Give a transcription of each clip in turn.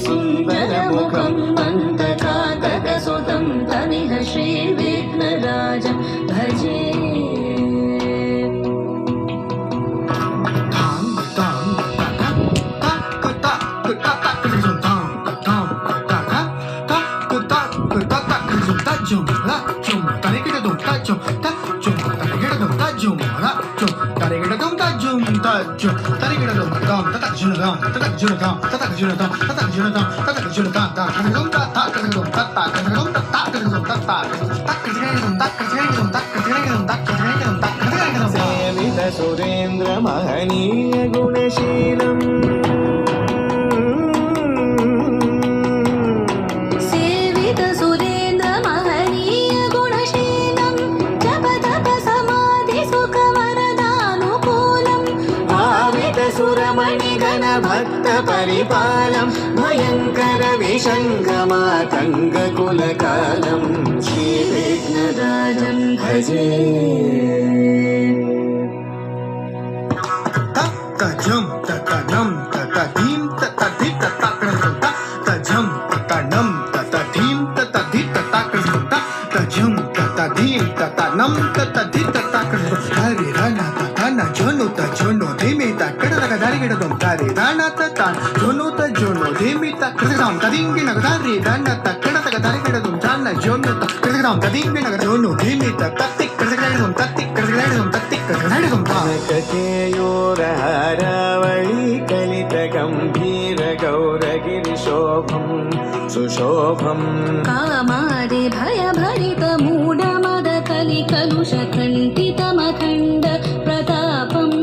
सुन्दरमुखं मन्तकातकसुतं तमिह श्रीविघ्नराजं भजे। सेवित सुरेन्द्र महनीय गुणशीलम् सुरमणिगण भक्त परिपालं भयंकर विशंगमातंग कुलकालं श्रीविघ्नराजं भजे। तजं ततनं ततधीं ततधि ततकृतं तजं ततनं ततधीं ततधि ततकृतं तजं ततधीं ततनं ततधि ततकृतं हरि राना ततना जोनो तजोनो धीमे तकड़क दारिगिडदं तारे राना ततान जोनो तजोनो धीमे तकड़कं तदिंगे नगदारी राना तकड़क दारिगिडदं ताना जोनो तकड़कं तदिंगे नगद जोनो धीमे तत्तिक कड़कड़कं तत्तिक कड़कड़कं तत्तिक कड़कड़कं ककेयोरहारावळी कलित गंभीर गौरगिरिशोभं सुशोभं कामादि भयभरित मूढमद कलिकलुष खण्डितमखण्ड प्रतापम्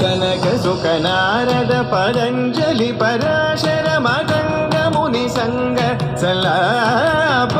सनक सुख नारद पतञ्जलि पराशर मकंद मुनि संग सलाप